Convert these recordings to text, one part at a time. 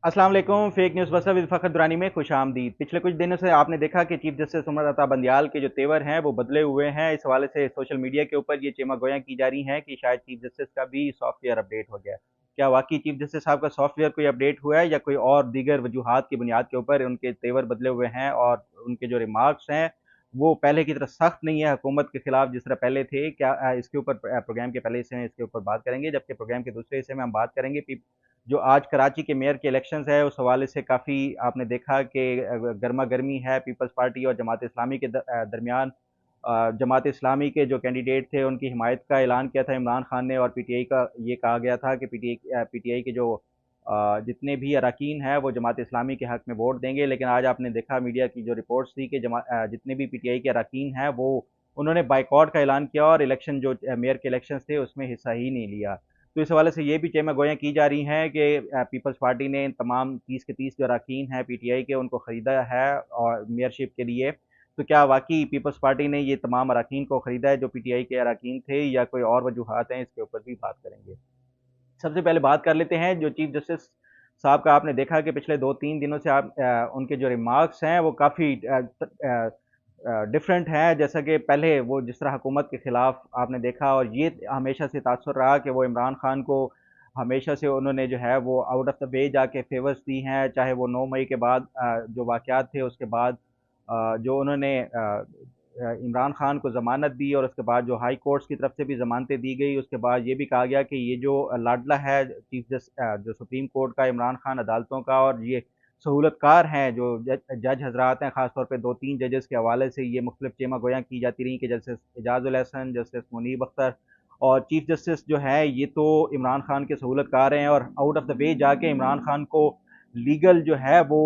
अस्सलाम वालेकुम। Fake news buster with Fakhar Durrani में खुश आमदीद। पिछले कुछ दिनों से आपने देखा कि चीफ जस्टिस उमर अता बंदियाल के जो तेवर हैं वो बदले हुए हैं। इस हवाले से सोशल मीडिया के ऊपर ये चेमागोयां की जा रही हैं कि शायद चीफ जस्टिस का भी सॉफ्टवेयर अपडेट हो गया है। क्या वाकई चीफ जस्टिस साहब का सॉफ्टवेयर कोई अपडेट हुआ है या कोई और दीगर वजूहात की बुनियाद के ऊपर उनके तेवर बदले हुए हैं और उनके जो रिमार्क्स हैं वो पहले की तरह सख्त नहीं है हुकूमत के खिलाफ जिस तरह पहले थे? क्या इसके ऊपर प्रोग्राम के पहले हिस्से में इसके ऊपर बात करेंगे, जबकि प्रोग्राम के दूसरे हिस्से में हम बात करेंगे जो आज कराची के मेयर के इलेक्शंस है उस हवाले से काफ़ी आपने देखा कि गर्मा गर्मी है पीपल्स पार्टी और जमात इस्लामी के दरमियान। जमात इस्लामी के जो कैंडिडेट थे उनकी हिमायत का ऐलान किया था इमरान खान ने और पीटीआई का ये कहा गया था कि पीटीआई के जो जितने भी अरकान हैं वो जमात इस्लामी के हक में वोट देंगे। लेकिन आज आपने देखा मीडिया की जो रिपोर्ट्स थी कि जितने भी पीटीआई के अरकान हैं वो उन्होंने बाइकआउट का ऐलान किया और इलेक्शन जो मेयर के इलेक्शन थे उसमें हिस्सा ही नहीं लिया। तो इस हवाले से ये भी चेमा गोयां की जा रही हैं कि पीपल्स पार्टी ने तमाम 30 के 30 जो अरकान हैं पीटीआई के उनको ख़रीदा है और मेयरशिप के लिए। तो क्या वाकई पीपल्स पार्टी ने ये तमाम अरकान को ख़रीदा है जो पीटीआई के अरकान थे या कोई और वजूहात हैं? इसके ऊपर भी बात करेंगे। सबसे पहले बात कर लेते हैं जो चीफ जस्टिस साहब का आपने देखा कि पिछले 2-3 दिनों से आप उनके जो रिमार्क्स हैं वो काफ़ी डिफरेंट है। जैसा कि पहले वो जिस तरह हुकूमत के खिलाफ आपने देखा और ये हमेशा से तासुर रहा कि वो इमरान खान को हमेशा से उन्होंने जो है वो आउट ऑफ द वे जाके फेवर्स दी हैं, चाहे वो 9 मई के बाद जो वाक़यात थे उसके बाद जो उन्होंने इमरान खान को ज़मानत दी और उसके बाद जो हाई कोर्ट्स की तरफ से भी ज़मानतें दी गई। उसके बाद ये भी कहा गया कि ये जो लाडला है जो सुप्रीम कोर्ट का इमरान खान अदालतों का और ये सहूलतकार हैं जो जज हजरात हैं, ख़ासतौर पे 2-3 जजेस के हवाले से ये मुख्तलिफ चेमा गोयां की जाती रही कि जस्टिस एजाजुल हसन, जस्टिस मुनीब अख्तर और चीफ जस्टिस जो है ये तो इमरान खान के सहूलतकार हैं और आउट ऑफ द वे जाके इमरान खान को लीगल जो है वो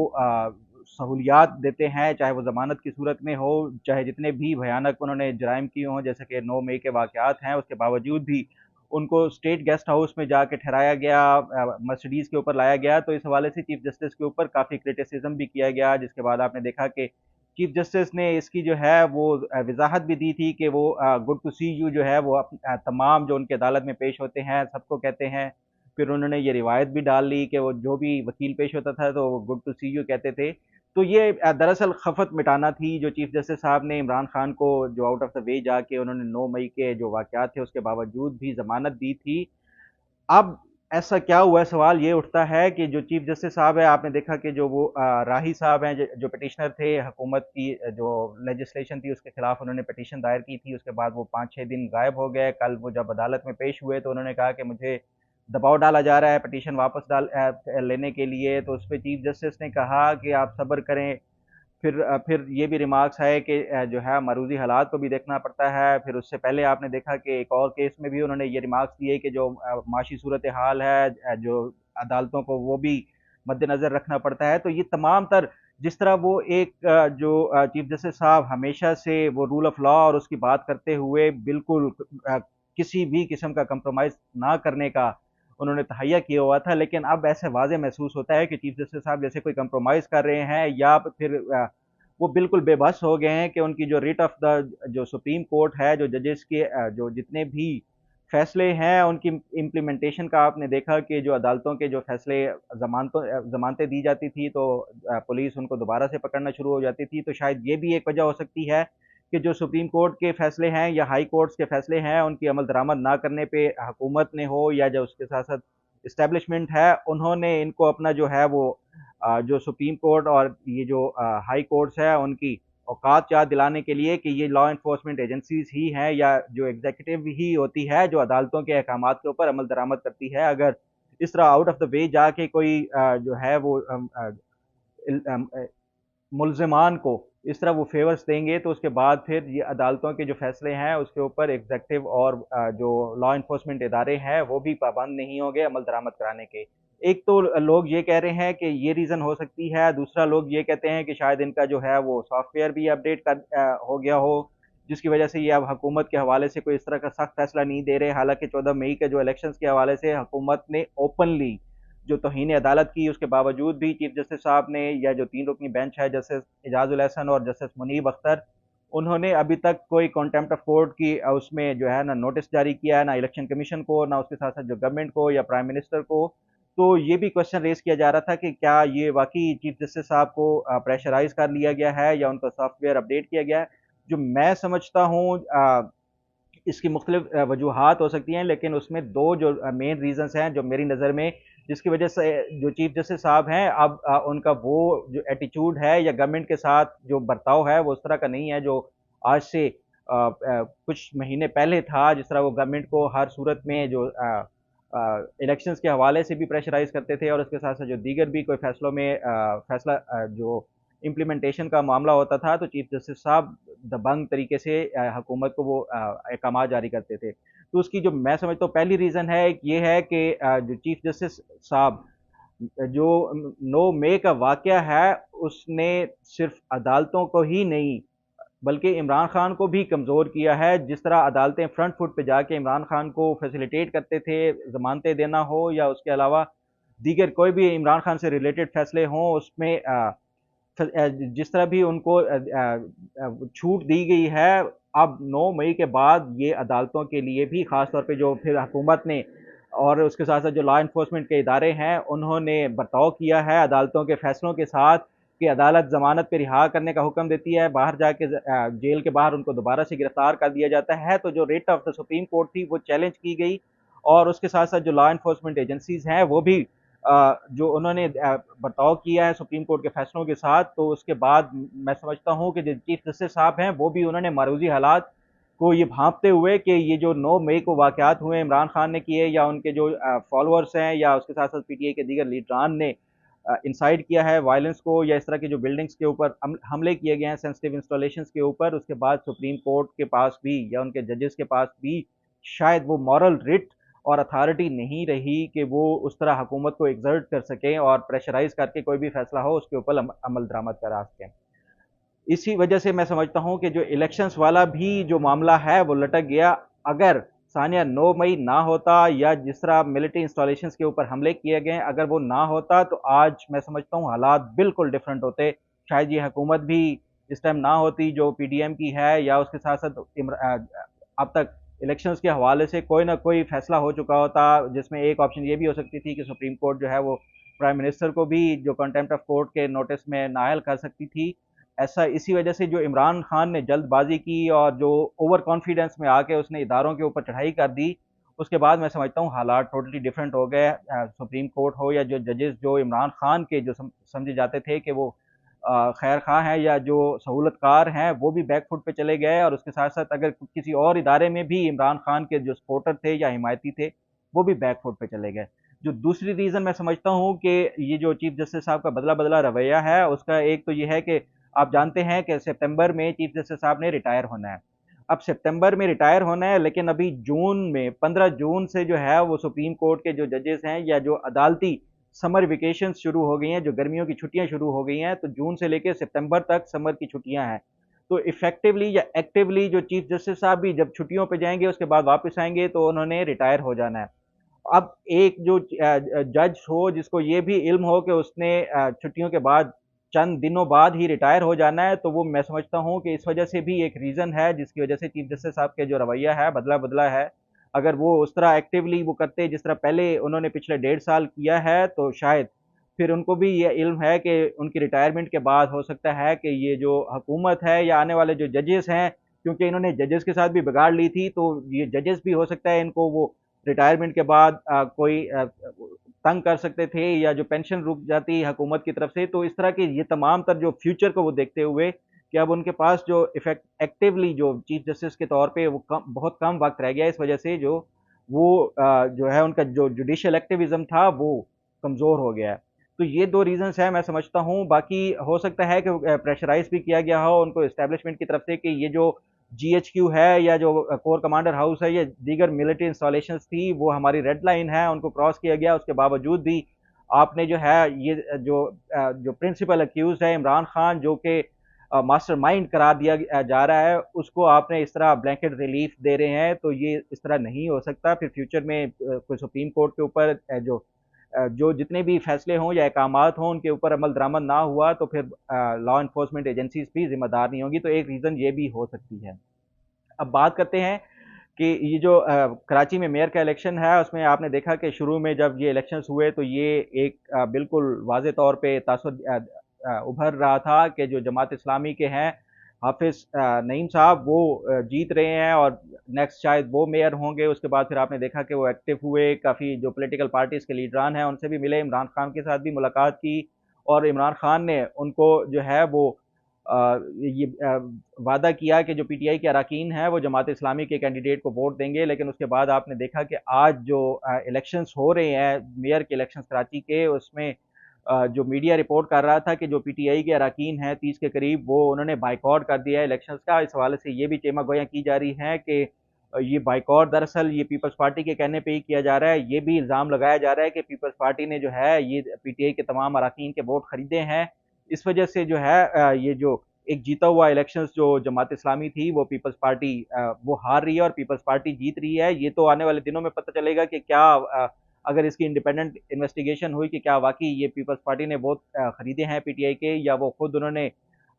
सहूलियात देते हैं, चाहे वो ज़मानत की सूरत में हो, चाहे जितने भी भयानक उन्होंने जराइम किए हों, जैसे कि 9 मई के वाक़यात हैं, उसके बावजूद भी उनको स्टेट गेस्ट हाउस में जाके ठहराया गया, मर्सिडीज़ के ऊपर लाया गया। तो इस हवाले से चीफ जस्टिस के ऊपर काफ़ी क्रिटिसिज्म भी किया गया, जिसके बाद आपने देखा कि चीफ जस्टिस ने इसकी जो है वो वज़ाहत भी दी थी कि वो गुड टू सी यू जो है वो तमाम जो उनकी अदालत में पेश होते हैं, सबको कहते हैं। फिर उन्होंने ये रिवायत भी डाल ली कि वो जो भी वकील पेश होता था तो वो गुड टू सी यू कहते थे। तो ये दरअसल खफत मिटाना थी जो चीफ जस्टिस साहब ने इमरान खान को जो आउट ऑफ द वे जाके उन्होंने 9 मई के जो वाक़यात थे उसके बावजूद भी ज़मानत दी थी। अब ऐसा क्या हुआ है, सवाल ये उठता है कि जो चीफ जस्टिस साहब है आपने देखा कि जो वो राही साहब हैं जो पिटिशनर थे हुकूमत की जो लेजिस्लेशन थी उसके खिलाफ उन्होंने पिटीशन दायर की थी। उसके बाद वो 5-6 दिन गायब हो गए। कल वो जब अदालत में पेश हुए तो उन्होंने कहा कि मुझे दबाव डाला जा रहा है पिटीशन वापस लेने के लिए। तो उस पर चीफ जस्टिस ने कहा कि आप सब्र करें। फिर ये भी रिमार्क्स है कि जो है मरूज़ी हालात को भी देखना पड़ता है। फिर उससे पहले आपने देखा कि एक और केस में भी उन्होंने ये रिमार्क्स दिए कि जो माशी सूरत हाल है जो अदालतों को वो भी मद्देनज़र रखना पड़ता है। तो ये तमाम तर जिस तरह वो एक जो चीफ जस्टिस साहब हमेशा से वो रूल ऑफ लॉ और उसकी बात करते हुए बिल्कुल किसी भी किस्म का कंप्रोमाइज़ ना करने का उन्होंने तहैया किया हुआ था। लेकिन अब ऐसे वाज़े महसूस होता है कि चीफ जस्टिस साहब जैसे कोई कंप्रोमाइज़ कर रहे हैं या फिर वो बिल्कुल बेबस हो गए हैं कि उनकी जो रिट ऑफ द जो सुप्रीम कोर्ट है, जो जजेस के जो जितने भी फैसले हैं उनकी इम्प्लीमेंटेशन का आपने देखा कि जो अदालतों के जो फैसले ज़मानतें दी जाती थी तो पुलिस उनको दोबारा से पकड़ना शुरू हो जाती थी। तो शायद ये भी एक वजह हो सकती है कि जो सुप्रीम कोर्ट के फैसले हैं या हाई कोर्ट्स के फैसले हैं उनकी अमल दरामद ना करने पे हुकूमत ने हो या जो उसके साथ साथ इस्टेब्लिशमेंट है उन्होंने इनको अपना जो है वो जो सुप्रीम कोर्ट और ये जो हाई कोर्ट्स है उनकी औकात याद दिलाने के लिए कि ये लॉ इन्फोर्समेंट एजेंसीज ही हैं या जो एग्जीक्यूटिव ही होती है जो अदालतों के अहकामात के ऊपर अमल दरामद करती है। अगर इस तरह आउट ऑफ द वे जाके कोई जो है वो मुल्ज़िमान को इस तरह वो फेवर्स देंगे तो उसके बाद फिर ये अदालतों के जो फैसले हैं उसके ऊपर एग्जीक्यूटिव और जो लॉ इन्फोर्समेंट इदारे हैं वो भी पाबंद नहीं होंगे अमल दरामद कराने के। एक तो लोग ये कह रहे हैं कि ये रीज़न हो सकती है, दूसरा लोग ये कहते हैं कि शायद इनका जो है वो सॉफ्टवेयर भी अपडेट हो गया हो, जिसकी वजह से ये अब हुकूमत के हवाले से कोई इस तरह का सख्त फैसला नहीं दे रहे। हालांकि 14 मई के जो इलेक्शंस के हवाले से हुकूमत ने ओपनली जो तौहीन अदालत की उसके बावजूद भी चीफ जस्टिस साहब ने या जो 3 रुकनी बेंच है जस्टिस एजाजुल हसन और जस्टिस मुनीब अख्तर उन्होंने अभी तक कोई कॉन्टेम्प्ट ऑफ कोर्ट की उसमें जो है ना नोटिस जारी किया है, ना इलेक्शन कमीशन को, ना उसके साथ साथ जो गवर्नमेंट को या प्राइम मिनिस्टर को। तो ये भी क्वेश्चन रेज़ किया जा रहा था कि क्या ये वाक़ई चीफ जस्टिस साहब को प्रेशराइज़ कर लिया गया है या उनका सॉफ्टवेयर अपडेट किया गया है? जो मैं समझता हूँ इसकी मुख्तलिफ वजूहात हो सकती हैं, लेकिन उसमें 2 जो मेन रीज़न्स हैं जो मेरी नज़र में, जिसकी वजह से जो चीफ जस्टिस साहब हैं अब उनका वो जो एटीट्यूड है या गवर्नमेंट के साथ जो बर्ताव है वो उस तरह का नहीं है जो आज से कुछ महीने पहले था, जिस तरह वो गवर्नमेंट को हर सूरत में जो इलेक्शंस के हवाले से भी प्रेशराइज़ करते थे और उसके साथ-साथ जो दीगर भी कोई फैसलों में फैसला जो इम्प्लीमेंटेशन का मामला होता था, तो चीफ जस्टिस साहब दबंग तरीके से हुकूमत को वो अहकाम जारी करते थे। तो उसकी जो मैं समझता हूँ पहली रीज़न है, एक ये है कि जो चीफ जस्टिस साहब जो 9 मई का वाक़या है, उसने सिर्फ़ अदालतों को ही नहीं, बल्कि इमरान खान को भी कमज़ोर किया है। जिस तरह अदालतें फ्रंट फुट पे जाके इमरान खान को फैसिलिटेट करते थे, ज़मानतें देना हो या उसके अलावा दीगर कोई भी इमरान खान से रिलेटेड फ़ैसले हों, उसमें जिस तरह भी उनको छूट दी गई है, अब 9 मई के बाद ये अदालतों के लिए भी ख़ास तौर पे जो फिर हुकूमत ने और उसके साथ-साथ जो लॉ एनफोर्समेंट के इदारे हैं, उन्होंने बर्ताव किया है अदालतों के फ़ैसलों के साथ कि अदालत ज़मानत पे रिहा करने का हुक्म देती है, बाहर जाके जेल के बाहर उनको दोबारा से गिरफ़्तार कर दिया जाता है, तो जो writ of the supreme court थी, वो चैलेंज की गई और उसके साथ-साथ जो लॉ एनफोर्समेंट एजेंसीज़ हैं, वो भी जो उन्होंने बर्ताव किया है सुप्रीम कोर्ट के फैसलों के साथ, तो उसके बाद मैं समझता हूँ कि जो चीफ जस्टिस साहब हैं, वो भी उन्होंने मारूज़ी हालात को ये भांपते हुए कि ये जो 9 मई को वाक़यात हुए इमरान खान ने किए या उनके जो फॉलोअर्स हैं या उसके साथ-साथ पीटीआई के दीगर लीडरान ने इंसाइट किया है वायलेंस को या इस तरह की जो बिल्डिंग्स के ऊपर हमले किए गए हैं सेंसिटिव इंस्टॉलेशंस के ऊपर, उसके बाद सुप्रीम कोर्ट के पास भी या उनके जजेस के पास भी शायद वो मॉरल रिट और अथॉरिटी नहीं रही कि वो उस तरह हुकूमत को एक्सर्ट कर सकें और प्रेशराइज़ करके कोई भी फैसला हो उसके ऊपर अमल दरामद करा सकें। इसी वजह से मैं समझता हूँ कि जो इलेक्शंस वाला भी जो मामला है वो लटक गया। अगर सानिया 9 मई ना होता या जिस तरह मिलिट्री इंस्टॉलेशंस के ऊपर हमले किए गए, अगर वो ना होता तो आज मैं समझता हूँ हालात बिल्कुल डिफरेंट होते। शायद ये हुकूमत भी इस टाइम ना होती जो पीडीएम की है या उसके साथ-साथ अब तक इलेक्शंस के हवाले से कोई ना कोई फैसला हो चुका होता, जिसमें एक ऑप्शन ये भी हो सकती थी कि सुप्रीम कोर्ट जो है वो प्राइम मिनिस्टर को भी जो कंटेम्प्ट ऑफ कोर्ट के नोटिस में नाअहल कर सकती थी। ऐसा इसी वजह से जो इमरान खान ने जल्दबाजी की और जो ओवर कॉन्फिडेंस में आके उसने इदारों के ऊपर चढ़ाई कर दी, उसके बाद मैं समझता हूँ हालात टोटली डिफरेंट हो गए। सुप्रीम कोर्ट हो या जो जजेस जो इमरान खान के जो समझे जाते थे कि वो खैर ख़्वाह हैं या जो सहूलतकार हैं, वो भी बैक फुट पे चले गए और उसके साथ-साथ अगर किसी और इदारे में भी इमरान खान के जो सपोर्टर थे या हिमायती थे, वो भी बैक फुट पे चले गए। जो दूसरी रीज़न मैं समझता हूँ कि ये जो चीफ जस्टिस साहब का बदला-बदला रवैया है, उसका एक तो ये है कि आप जानते हैं कि सितंबर में चीफ जस्टिस साहब ने रिटायर होना है। अब सितंबर में रिटायर होना है, लेकिन अभी जून में 15 जून से जो है वो सुप्रीम कोर्ट के जो जजेस हैं या जो अदालती समर वेकेशंस शुरू हो गई हैं, जो गर्मियों की छुट्टियाँ शुरू हो गई हैं, तो जून से लेके सितंबर तक समर की छुट्टियाँ हैं। तो इफ़ेक्टिवली या एक्टिवली जो चीफ जस्टिस साहब भी जब छुट्टियों पे जाएँगे, उसके बाद वापस आएँगे, तो उन्होंने रिटायर हो जाना है। अब एक जो जज हो जिसको ये भी इल्म हो कि उसने छुट्टियों के बाद चंद दिनों बाद ही रिटायर हो जाना है, तो वो मैं समझता हूँ कि इस वजह से भी एक रीज़न है जिसकी वजह से चीफ जस्टिस साहब के जो रवैया है बदला-बदला है। अगर वो उस तरह एक्टिवली वो करते जिस तरह पहले उन्होंने पिछले 1.5 साल किया है, तो शायद फिर उनको भी ये इल्म है कि उनकी रिटायरमेंट के बाद हो सकता है कि ये जो हुकूमत है या आने वाले जो जजेस हैं, क्योंकि इन्होंने जजेस के साथ भी बिगाड़ ली थी, तो ये जजेस भी हो सकता है इनको वो रिटायरमेंट के बाद कोई तंग कर सकते थे या जो पेंशन रुक जाती हुकूमत की तरफ से, तो इस तरह के ये तमाम तर जो फ्यूचर को वो देखते हुए कि अब उनके पास जो एक्टिवली जो चीफ जस्टिस के तौर पे वो बहुत कम वक्त रह गया, इस वजह से जो वो जो है उनका जो जुडिशियल एक्टिविज्म था वो कमज़ोर हो गया है। तो ये 2 रीज़न्स हैं मैं समझता हूँ, बाकी हो सकता है कि प्रेशराइज़ भी किया गया हो उनको एस्टेब्लिशमेंट की तरफ से कि ये जो जीएचक्यू है या जो कोर कमांडर हाउस है या दीगर मिलिट्री इंस्टॉलेशंस थी, वो हमारी रेड लाइन है, उनको क्रॉस किया गया, उसके बावजूद भी आपने जो है ये जो प्रिंसिपल अक्यूज़्ड है इमरान खान जो कि मास्टरमाइंड करार दिया जा रहा है, उसको आपने इस तरह ब्लैंकेट रिलीफ दे रहे हैं, तो ये इस तरह नहीं हो सकता। फिर फ्यूचर में कोई सुप्रीम कोर्ट के ऊपर जो जितने भी फैसले हों या अहकामात हों, उनके ऊपर अमल दरामद ना हुआ, तो फिर लॉ एनफोर्समेंट एजेंसीज़ भी ज़िम्मेदार नहीं होंगी, तो एक रीज़न ये भी हो सकती है। अब बात करते हैं कि ये जो कराची में मेयर का इलेक्शन है, उसमें आपने देखा कि शुरू में जब ये इलेक्शंस हुए तो ये एक बिल्कुल वाज़े तौर पे तासुर उभर रहा था कि जो जमात इस्लामी के हैं हाफिज़ नईम साहब वो जीत रहे हैं और नेक्स्ट शायद वो मेयर होंगे। उसके बाद फिर आपने देखा कि वो एक्टिव हुए, काफ़ी जो पॉलिटिकल पार्टीज़ के लीडरान हैं उनसे भी मिले, इमरान खान के साथ भी मुलाकात की और इमरान खान ने उनको जो है वो ये वादा किया कि जो पीटीआई के अरकान हैं वो जमात इस्लामी के कैंडिडेट को वोट देंगे। लेकिन उसके बाद आपने देखा कि आज जो इलेक्शंस हो रहे हैं मेयर के इलेक्शंस कराची के, उसमें जो मीडिया रिपोर्ट कर रहा था कि जो पीटीआई के अरकान हैं 30 के करीब, वो उन्होंने बाइकआउट कर दिया है इलेक्शंस का। इस हवाले से ये भी टेमा गोयां की जा रही हैं कि ये बाइकआउट दरअसल ये पीपल्स पार्टी के कहने पे ही किया जा रहा है। ये भी इल्ज़ाम लगाया जा रहा है कि पीपल्स पार्टी ने जो है ये पीटीआई के तमाम अरकान के वोट खरीदे हैं। इस वजह से जो है ये जो एक जीता हुआ इलेक्शंस जो जमात इस्लामी थी वो पीपल्स पार्टी वो हार रही है और पीपल्स पार्टी जीत रही है। ये तो आने वाले दिनों में पता चलेगा कि क्या अगर इसकी इंडिपेंडेंट इन्वेस्टिगेशन हुई कि क्या वाकई ये पीपल्स पार्टी ने वोट खरीदे हैं पीटीआई के, या वो खुद उन्होंने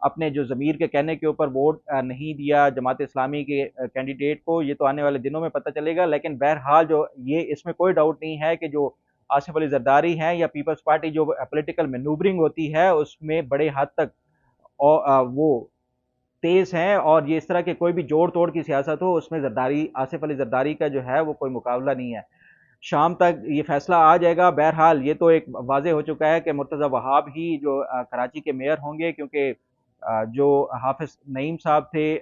अपने जो ज़मीर के कहने के ऊपर वोट नहीं दिया जमात इस्लामी के कैंडिडेट को। ये तो आने वाले दिनों में पता चलेगा। लेकिन बहरहाल जो ये इसमें कोई डाउट नहीं है कि जो आसिफ अली जरदारी हैं या पीपल्स पार्टी जो पॉलिटिकल मैनूवरिंग होती है उसमें बड़े हद तक और वो तेज़ हैं और ये इस तरह के कोई भी जोड़-तोड़ की सियासत हो उसमें ज़रदारी आसिफ अली ज़रदारी का जो है वो कोई मुकाबला नहीं है। शाम तक ये फैसला आ जाएगा। बहरहाल ये तो एक वाज़ेह हो चुका है कि मुर्तज़ा वहाब ही जो कराची के मेयर होंगे, क्योंकि जो हाफ़िज़ नईम साहब थे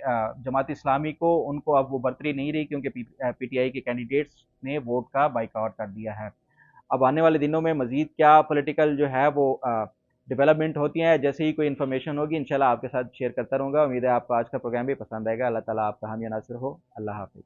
जमात इस्लामी को उनको अब वो बरतरी नहीं रही, क्योंकि पीटीआई के कैंडिडेट्स ने वोट का बाइकआउट कर दिया है। अब आने वाले दिनों में मज़ीद क्या पॉलिटिकल जो है वो डेवलपमेंट होती हैं, जैसे ही कोई इन्फॉर्मेशन होगी इंशाल्लाह आपके साथ शेयर करता रहूँगा। उम्मीद है आपको आज का प्रोग्राम भी पसंद आएगा। अल्लाह ताला आपका हामी नासिर हो। अल्लाह हाफ़िज़।